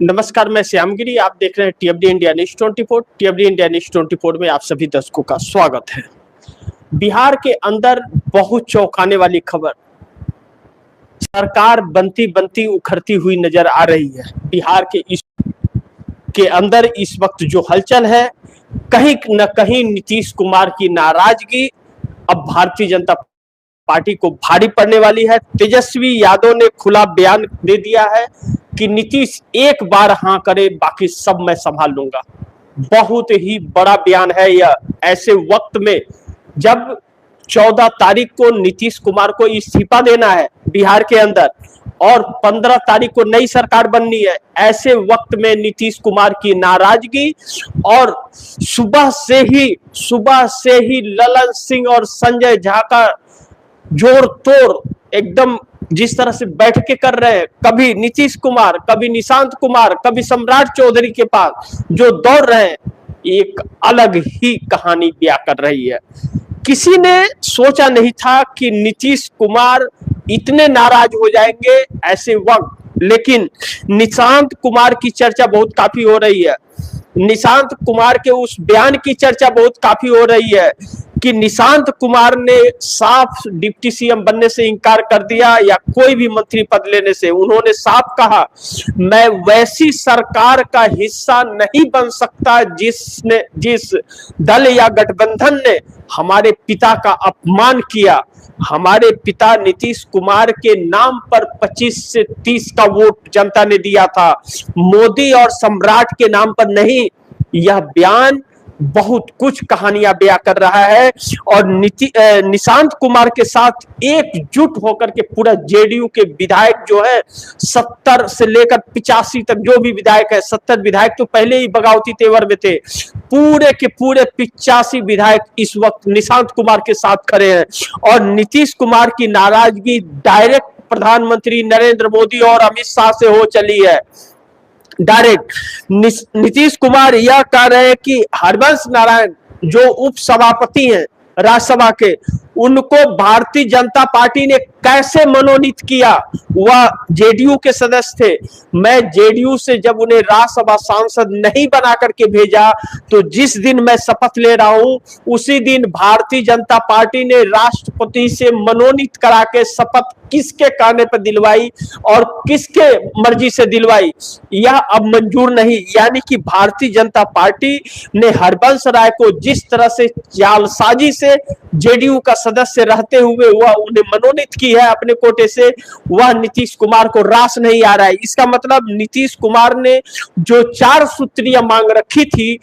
नमस्कार, मैं श्यामगिरी। आप देख रहे हैं टीएफडी इंडिया न्यूज 24। टीएफडी इंडिया न्यूज 24 में आप सभी दर्शकों का स्वागत है। बिहार के अंदर बहुत चौंकाने वाली खबर, सरकार बनती बनती उखड़ती हुई नजर आ रही है। बिहार के अंदर इस वक्त जो हलचल है, कहीं न कहीं नीतीश कुमार की नाराजगी अब भारतीय जनता पार्टी को भारी पड़ने वाली है। तेजस्वी यादव ने खुला बयान दे दिया है कि नीतीश एक बार हाँ करे, बाकी सब मैं संभाल लूंगा। बहुत ही बड़ा बयान है यह, ऐसे वक्त में जब 14 तारीख को नीतीश कुमार को इस्तीफा देना है बिहार के अंदर और 15 तारीख को नई सरकार बननी है। ऐसे वक्त में नीतीश कुमार की नाराजगी और सुबह से ही ललन सिंह और संजय झा का जोड़ तोड़ एकदम जिस तरह से बैठकें कर रहे हैं, कभी नीतीश कुमार, कभी निशांत कुमार, कभी सम्राट चौधरी के पास जो दौड़ रहे हैं, एक अलग ही कहानी बयां कर रही है। किसी ने सोचा नहीं था कि नीतीश कुमार इतने नाराज हो जाएंगे ऐसे वक्त, लेकिन निशांत कुमार की चर्चा बहुत काफी हो रही है। निशांत कुमार के उस बयान की चर्चा बहुत काफी हो रही है कि निशांत कुमार ने साफ डिप्टी सीएम बनने से इनकार कर दिया या कोई भी मंत्री पद लेने से। उन्होंने साफ कहा, मैं वैसी सरकार का हिस्सा नहीं बन सकता जिस दल या गठबंधन ने हमारे पिता का अपमान किया। हमारे पिता नीतीश कुमार के नाम पर 25 से 30 का वोट जनता ने दिया था, मोदी और सम्राट के नाम पर नहीं। यह बयान बहुत कुछ कहानियां बयां कर रहा है और निशांत कुमार के साथ एकजुट होकर के पूरा जेडीयू के विधायक जो है 70 से लेकर 85 तक जो भी विधायक है, 70 विधायक तो पहले ही बगावती तेवर में थे, पूरे के पूरे 85 विधायक इस वक्त निशांत कुमार के साथ खड़े हैं। और नीतीश कुमार की नाराजगी डायरेक्ट प्रधानमंत्री नरेंद्र मोदी और अमित शाह से हो चली है। डायरेक्ट नीतीश कुमार यह कह रहे हैं कि हरिवंश नारायण जो उप सभापति हैं राज्यसभा के, उनको भारतीय जनता पार्टी ने कैसे मनोनीत किया। वह जेडीयू के सदस्य थे। मैं जेडीयू से जब उन्हें राज्यसभा सांसद नहीं बना करके भेजा, तो जिस दिन मैं शपथ ले रहा हूं उसी दिन भारतीय जनता पार्टी ने राष्ट्रपति से मनोनीत करा के शपथ किसके कहने पर दिलवाई और किसके मर्जी से दिलवाई, यह अब मंजूर नहीं। यानी कि भारतीय जनता पार्टी ने हरिवंश राय को जिस तरह से जालसाजी से जेडीयू का सदस्य रहते हुए वह उन्हें मनोनीत की है अपने कोटे से, वह नीतीश कुमार को रास नहीं आ रहा है। इसका मतलब नीतीश कुमार ने जो 4 सूत्रीय मांग रखी थी,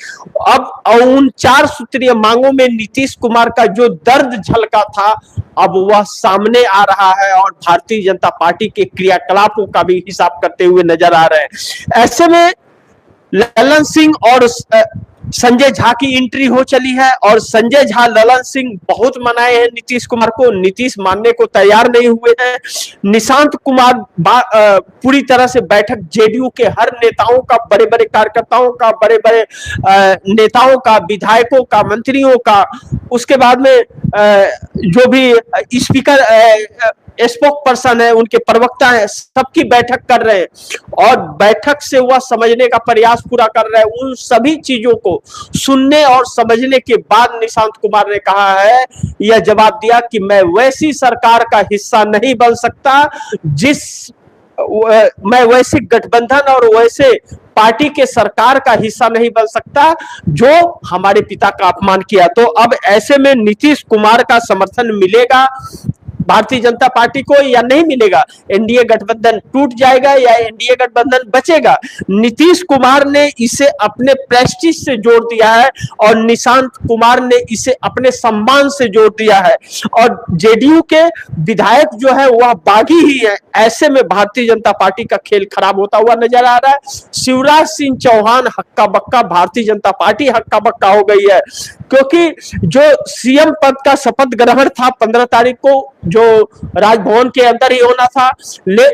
अब उन 4 सूत्रीय मांगों में नीतीश कुमार का जो दर्द झलका था, अब वह सामने आ रहा है और भारतीय जनता पार्टी के क्रियाकलापों का भी हिसाब करते हुए नजर आ रहे हैं। ऐसे में ललन सिंह और संजय झा की एंट्री हो चली है और संजय झा, ललन सिंह बहुत मनाए हैं नीतीश कुमार को, नीतीश मानने को तैयार नहीं हुए हैं। निशांत कुमार पूरी तरह से बैठक जेडीयू के हर नेताओं का, बड़े बड़े कार्यकर्ताओं का, बड़े बड़े नेताओं का, विधायकों का, मंत्रियों का, उसके बाद में जो भी स्पीकर स्पोक पर्सन है, उनके प्रवक्ता है, सबकी बैठक कर रहे हैं और बैठक से वह समझने का प्रयास पूरा कर रहे हैं। उन सभी चीजों को सुनने और समझने के बाद निशांत कुमार ने कहा है, यह जवाब दिया कि मैं वैसी सरकार का हिस्सा नहीं बन सकता मैं वैसे गठबंधन और वैसे पार्टी के सरकार का हिस्सा नहीं बन सकता जो हमारे पिता का अपमान किया। तो अब ऐसे में नीतीश कुमार का समर्थन मिलेगा भारतीय जनता पार्टी को या नहीं मिलेगा? एनडीए गठबंधन टूट जाएगा या एनडीए गठबंधन बचेगा? नीतीश कुमार ने इसे अपने प्रेस्टीज से जोड़ दिया है और निशांत कुमार ने इसे अपने सम्मान से जोड़ दिया है और जेडीयू के विधायक जो है वह बागी ही है। ऐसे में भारतीय जनता पार्टी का खेल खराब होता हुआ नजर आ रहा है। शिवराज सिंह चौहान हक्का बक्का, भारतीय जनता पार्टी हक्का बक्का हो गई है, क्योंकि जो सीएम पद का शपथ ग्रहण था 15 तारीख को, जो राजभवन के अंदर ही होना था,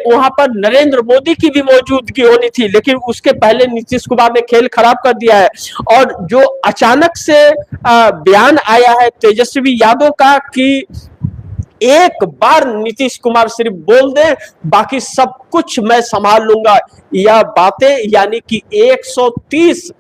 वहां पर नरेंद्र मोदी की भी मौजूदगी होनी थी, लेकिन उसके पहले नीतीश कुमार ने खेल खराब कर दिया है। और जो अचानक से बयान आया है तेजस्वी यादव का कि एक बार नीतीश कुमार सिर्फ बोल दे बाकी सब कुछ मैं संभाल लूंगा, यह बातें, यानी कि 130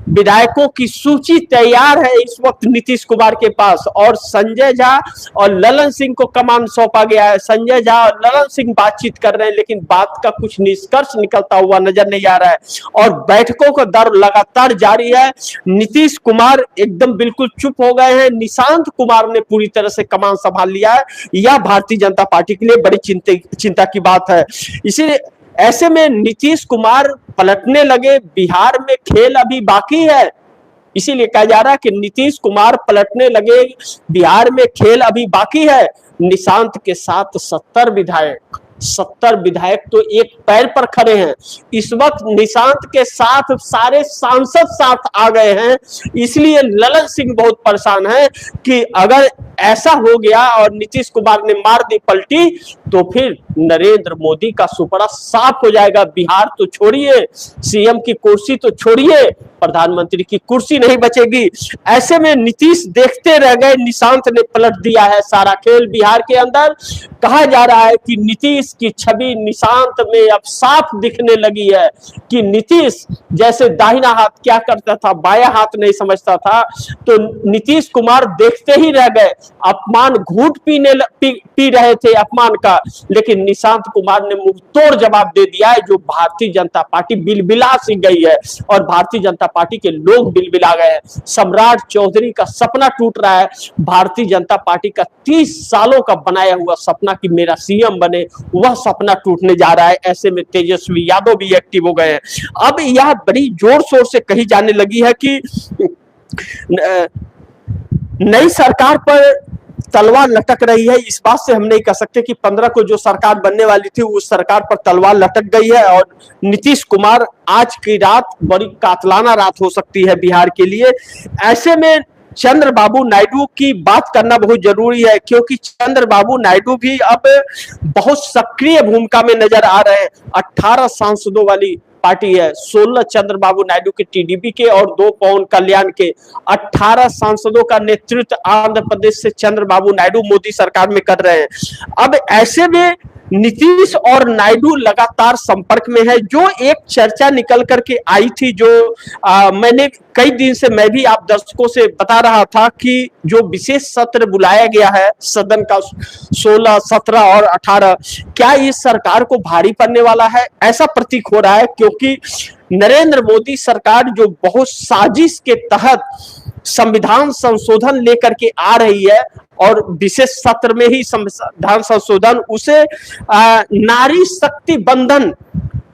विधायकों की सूची तैयार है इस वक्त नीतीश कुमार के पास, और संजय झा और ललन सिंह को कमान सौंपा गया है। संजय झा और ललन सिंह बातचीत कर रहे हैं, लेकिन बात का कुछ निष्कर्ष निकलता हुआ नजर नहीं आ रहा है और बैठकों का दर लगातार जारी है। नीतीश कुमार एकदम बिल्कुल चुप हो गए हैं, निशांत कुमार ने पूरी तरह से कमान संभाल लिया है। यह भारतीय जनता पार्टी के लिए बड़ी चिंता की बात है। इसीलिए ऐसे में नीतीश कुमार पलटने लगे, बिहार में खेल अभी बाकी है, इसीलिए कहा जा रहा है कि नीतीश कुमार पलटने लगे, बिहार में खेल अभी बाकी है। निशांत के साथ 70 विधायक तो एक पैर पर खड़े हैं। इस वक्त निशांत के साथ सारे सांसद साथ आ गए हैं, इसलिए ललन सिंह बहुत परेशान है कि अगर ऐसा हो गया और नीतीश कुमार ने मार दी पलटी तो फिर नरेंद्र मोदी का सुपड़ा साफ हो जाएगा। बिहार तो छोड़िए, सीएम की कुर्सी तो छोड़िए, प्रधानमंत्री की कुर्सी नहीं बचेगी। ऐसे में नीतीश देखते रह गए, निशांत ने पलट दिया है सारा खेल बिहार के अंदर। कहा जा रहा है कि नीतीश की छवि निशांत में अब साफ दिखने लगी है कि नीतीश जैसे दाहिना हाथ क्या करता था, बाया हाथ नहीं समझता था, तो नीतीश कुमार देखते ही रह गए। अपमान घूंट पी रहे थे अपमान का, लेकिन निशांत कुमार ने मुंह तोड़ जवाब दे दिया है, जो भारतीय जनता पार्टी बिलबिला सी गई है और भारतीय जनता पार्टी के लोग बिलबिला गए हैं। सम्राट चौधरी का सपना टूट रहा है। भारतीय जनता पार्टी का 30 सालों का बनाया हुआ सपना कि मेरा सीएम बने, वह सपना टूटने जा रहा है। ऐसे में तेजस्वी यादव भी एक्टिव हो गए हैं। अब यह बड़ी जोर शोर से कही जाने लगी है कि नई सरकार पर तलवार लटक रही है। इस बात से हम नहीं कह सकते कि 15 को जो सरकार बनने वाली थी उस सरकार पर तलवार लटक गई है और नीतीश कुमार आज की रात बड़ी कातलाना रात हो सकती है बिहार के लिए। ऐसे में चंद्रबाबू नायडू की बात करना बहुत जरूरी है, क्योंकि चंद्रबाबू नायडू भी अब बहुत सक्रिय भूमिका में नजर आ रहे हैं। 18 सांसदों वाली पार्टी है, 16 चंद्रबाबू नायडू के टीडीपी के और 2 पवन कल्याण के। 18 सांसदों का नेतृत्व आंध्र प्रदेश से चंद्रबाबू नायडू मोदी सरकार में कर रहे हैं। अब ऐसे में नीतीश और नायडू लगातार संपर्क में है। जो एक चर्चा निकल करके आई थी, जो मैंने कई दिन से मैं भी आप दर्शकों से बता रहा था कि जो विशेष सत्र बुलाया गया है सदन का 16, 17 और 18, क्या इस सरकार को भारी पड़ने वाला है? ऐसा प्रतीक हो रहा है, क्योंकि नरेंद्र मोदी सरकार जो बहुत साजिश के तहत संविधान संशोधन लेकर के आ रही है और विशेष सत्र में ही संविधान संशोधन उसे नारी शक्ति बंधन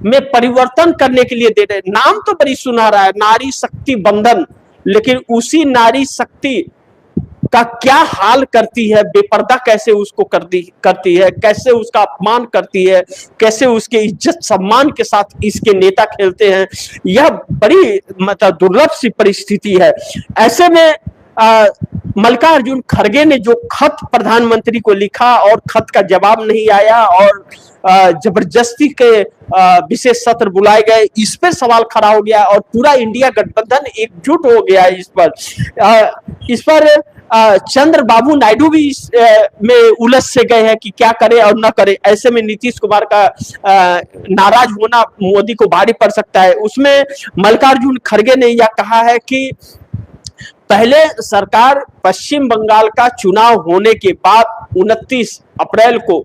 में परिवर्तन करने के लिए दे रहे। नाम तो बड़ी सुनहरा है, नारी शक्ति बंधन, लेकिन उसी नारी शक्ति का क्या हाल करती है, बेपर्दा कैसे उसको करती है, कैसे उसका अपमान करती है, कैसे उसके इज्जत सम्मान के साथ इसके नेता खेलते हैं। यह बड़ी मतलब दुर्लभ सी परिस्थिति है। ऐसे में मल्लिकार्जुन खड़गे ने जो खत प्रधानमंत्री को लिखा और खत का जवाब नहीं आया और जबरदस्ती के विशेष सत्र बुलाए गए, इस पर सवाल खड़ा हो गया और पूरा इंडिया गठबंधन एकजुट हो गया इस पर चंद्रबाबू नायडू भी में उलझ से गए हैं कि क्या करे और ना करे। ऐसे में नीतीश कुमार का नाराज होना मोदी को भारी पड़ सकता है। उसमें मल्लिकार्जुन खड़गे ने यह कहा है कि पहले सरकार पश्चिम बंगाल का चुनाव होने के बाद 29 अप्रैल को,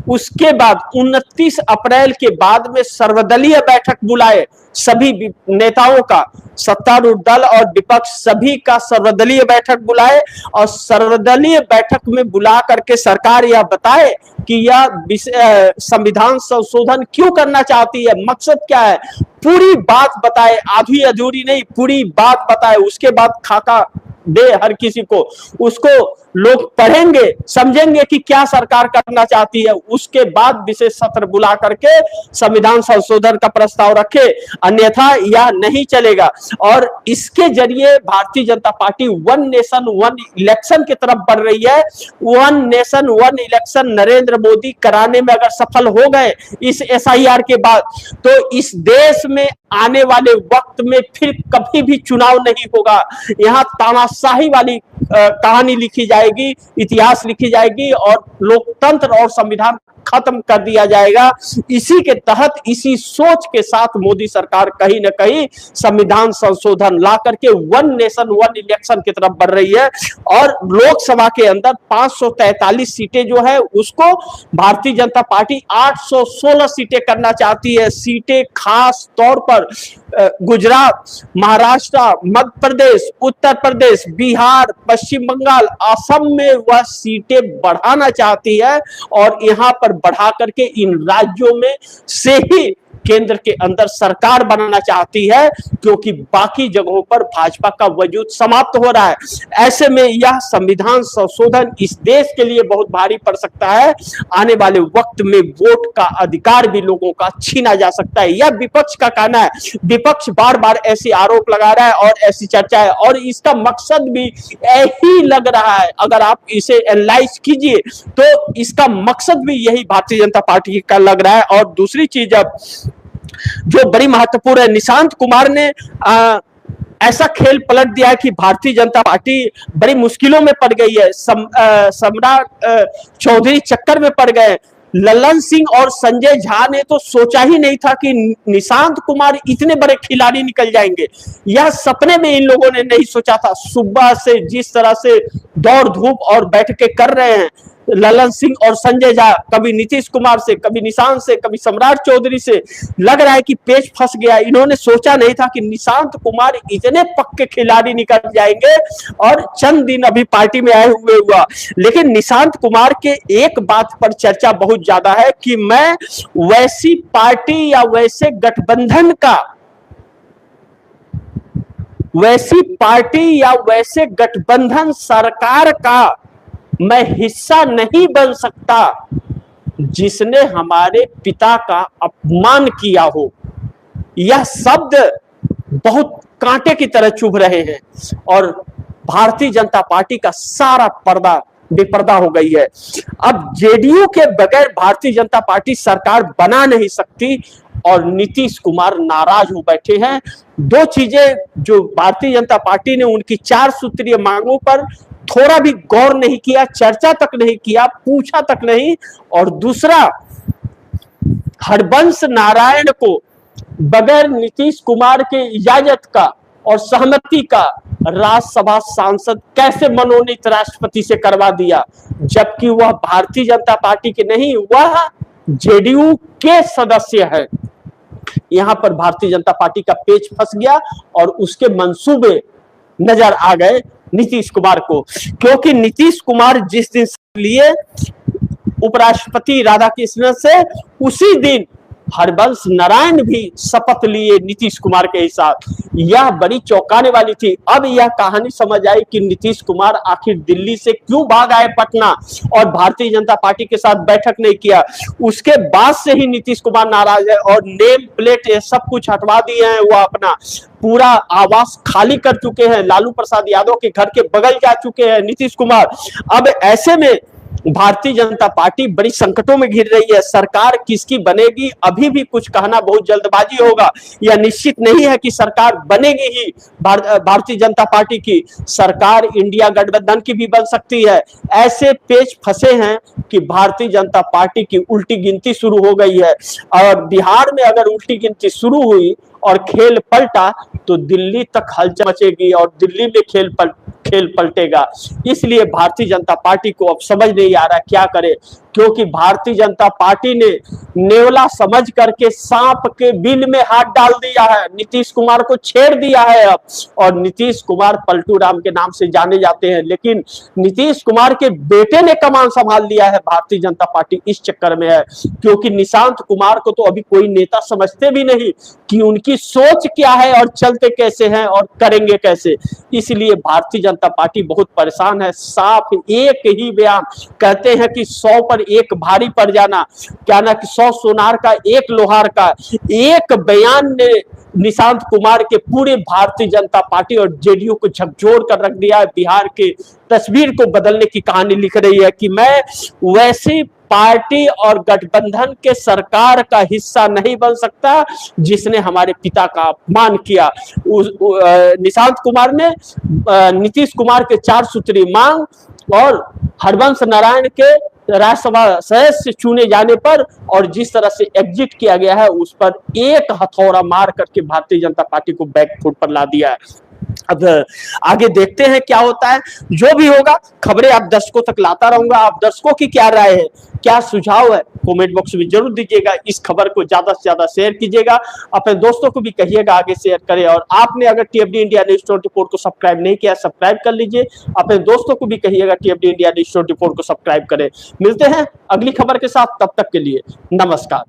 उसके बाद 29 अप्रैल के बाद में सर्वदलीय बैठक बुलाए, सभी नेताओं का, सत्तारूढ़ दल और विपक्ष सभी का सर्वदलीय बैठक बुलाए और सर्वदलीय बैठक में बुला करके सरकार यह बताए कि यह संविधान संशोधन क्यों करना चाहती है, मकसद क्या है, पूरी बात बताए, आधी अधूरी नहीं, पूरी बात बताए। उसके बाद खाका दे हर किसी को, उसको लोग पढ़ेंगे, समझेंगे कि क्या सरकार करना चाहती है। उसके बाद विशेष सत्र बुला करके संविधान संशोधन का प्रस्ताव रखे, अन्यथा यह नहीं चलेगा। और इसके जरिए Bharatiya Janata party one nation one election की तरफ बढ़ रही है। One nation one election Narendra Modi कराने में अगर सफल हो गए इस SIR के बाद, तो इस देश में आने वाले वक्त में फिर कभी भी चुनाव नहीं होगा। यहाँ तानाशाही वाली कहानी लिखी जाएगी, इतिहास लिखी जाएगी और लोकतंत्र और संविधान खत्म कर दिया जाएगा। इसी के तहत, इसी सोच के साथ मोदी सरकार कहीं ना कहीं संविधान संशोधन ला करके वन नेशन वन इलेक्शन की तरफ बढ़ रही है और लोकसभा के अंदर 543 सीटें जो है उसको भारतीय जनता पार्टी 816 सीटें करना चाहती है। सीटें खास तौर पर गुजरात, महाराष्ट्र, मध्य प्रदेश, उत्तर प्रदेश, बिहार, पश्चिम बंगाल, असम में वह सीटें बढ़ाना चाहती है और यहां पर बढ़ा करके इन राज्यों में से ही केंद्र के अंदर सरकार बनाना चाहती है, क्योंकि बाकी जगहों पर भाजपा का वजूद समाप्त हो रहा है। ऐसे में यह संविधान संशोधन इस देश के लिए बहुत भारी पड़ सकता है। आने वाले वक्त में वोट का अधिकार भी लोगों का छीना जा सकता है, यह विपक्ष का कहना है। विपक्ष बार बार ऐसे आरोप लगा रहा है और ऐसी चर्चा है और इसका मकसद भी यही लग रहा है। अगर आप इसे एनालाइज कीजिए तो इसका मकसद भी यही भारतीय जनता पार्टी का लग रहा है। और दूसरी चीज अब जो बड़ी महत्वपूर्ण है, निशांत कुमार ने ऐसा खेल पलट दिया है कि भारतीय जनता पार्टी बड़ी मुश्किलों में पड़ गई है। सम्राट चौधरी चक्कर में पड़ गए। ललन सिंह और संजय झा ने तो सोचा ही नहीं था कि निशांत कुमार इतने बड़े खिलाड़ी निकल जाएंगे। यह सपने में इन लोगों ने नहीं सोचा था। सुबह से जिस तरह से दौड़ धूप और बैठकें कर रहे हैं ललन सिंह और संजय झा, कभी नीतीश कुमार से, कभी निशांत से, कभी सम्राट चौधरी से, लग रहा है कि पेच फंस गया। इन्होंने सोचा नहीं था कि निशांत कुमार इतने पक्के खिलाड़ी निकल जाएंगे और चंद दिन अभी पार्टी में आए हुए हुआ। लेकिन निशांत कुमार के एक बात पर चर्चा बहुत ज्यादा है कि मैं वैसी पार्टी या वैसे गठबंधन का, वैसी पार्टी या वैसे गठबंधन सरकार का मैं हिस्सा नहीं बन सकता जिसने हमारे पिता का अपमान किया हो। यह शब्द बहुत कांटे की तरह चुभ रहे हैं और भारतीय जनता पार्टी का सारा पर्दा बेपर्दा हो गई है। अब जेडीयू के बगैर भारतीय जनता पार्टी सरकार बना नहीं सकती और नीतीश कुमार नाराज हो बैठे हैं। दो चीजें जो भारतीय जनता पार्टी ने उनकी 4 सूत्रीय मांगों पर थोड़ा भी गौर नहीं किया, चर्चा तक नहीं किया, पूछा तक नहीं। और दूसरा, हरबंश नारायण को बगैर नीतीश कुमार के इजाजत का और सहमति का राज्यसभा सांसद कैसे मनोनीत राष्ट्रपति से करवा दिया, जबकि वह भारतीय जनता पार्टी के नहीं, वह जेडीयू के सदस्य है। यहां पर भारतीय जनता पार्टी का पेच फंस गया और उसके मंसूबे नजर आ गए नीतीश कुमार को, क्योंकि नीतीश कुमार जिस दिन लिए उपराष्ट्रपति राधाकृष्णन से, उसी दिन हरबंश नारायण भी शपथ लिए नीतीश कुमार के साथ। यह बड़ी चौंकाने वाली थी। अब यह कहानी समझ आई कि नीतीश कुमार आखिर दिल्ली से क्यों भाग आए पटना और भारतीय जनता पार्टी के साथ बैठक नहीं किया। उसके बाद से ही नीतीश कुमार नाराज है और नेम प्लेट सब कुछ हटवा दिए हैं। वह अपना पूरा आवास खाली कर चुके हैं, लालू प्रसाद यादव के घर के बगल जा चुके हैं नीतीश कुमार। अब ऐसे में भारतीय जनता पार्टी बड़ी संकटों में घिर रही है। सरकार किसकी बनेगी, अभी भी कुछ कहना बहुत जल्दबाजी होगा। यह निश्चित नहीं है कि सरकार बनेगी ही भारतीय जनता पार्टी की। सरकार इंडिया गठबंधन की भी बन सकती है। ऐसे पेच फंसे हैं कि भारतीय जनता पार्टी की उल्टी गिनती शुरू हो गई है और बिहार में अगर उल्टी गिनती शुरू हुई और खेल पलटा तो दिल्ली तक हलचल मचेगी और दिल्ली में खेल पलटेगा। इसलिए भारतीय जनता पार्टी को अब समझ नहीं आ रहा क्या करे, क्योंकि भारतीय जनता पार्टी ने नेवला समझ करके सांप के बिल में हाथ डाल दिया है, नीतीश कुमार को छेड़ दिया है अब। और नीतीश कुमार पलटू राम के नाम से जाने जाते हैं, लेकिन नीतीश कुमार के बेटे ने कमान संभाल लिया है। भारतीय जनता पार्टी इस चक्कर में है क्योंकि निशांत कुमार को तो अभी कोई नेता समझते भी नहीं कि उनकी सोच क्या है और चलते कैसे हैं और करेंगे कैसे। इसलिए भारतीय जनता पार्टी बहुत परेशान है। साफ एक ही बयान कहते हैं कि 100 पर एक भारी पड़ जाना, क्या ना कि 100 सोनार का एक लोहार का। एक बयान ने निशांत कुमार के पूरे भारतीय जनता पार्टी और जेडीयू को झकझोर कर रख दिया है। बिहार के तस्वीर को बदलने की कहानी लिख रही है कि मैं वैसी पार्टी और गठबंधन के सरकार का हिस्सा नहीं बन सकता जिसने हमारे पिता का अपमान किया। निशांत कुमार ने नीतीश कुमार के 4 सूत्री मांग और हरवंश नारायण के राज्यसभा सदस्य चुने जाने पर और जिस तरह से एग्जिट किया गया है उस पर एक हथौड़ा मार करके भारतीय जनता पार्टी को बैकफुट पर ला दिया है। अब आगे देखते हैं क्या होता है। जो भी होगा खबरें आप दर्शकों तक लाता रहूंगा। आप दर्शकों की क्या राय है, क्या सुझाव है, कमेंट बॉक्स में जरूर दीजिएगा। इस खबर को ज्यादा से ज्यादा शेयर कीजिएगा, अपने दोस्तों को भी कहिएगा आगे शेयर करें। और आपने अगर टीएफडी इंडिया न्यूज 24 को सब्सक्राइब नहीं किया, सब्सक्राइब कर लीजिए। अपने दोस्तों को भी कहिएगा टीएफडी इंडिया न्यूज 24 को सब्सक्राइब करें। मिलते हैं अगली खबर के साथ, तब तक के लिए नमस्कार।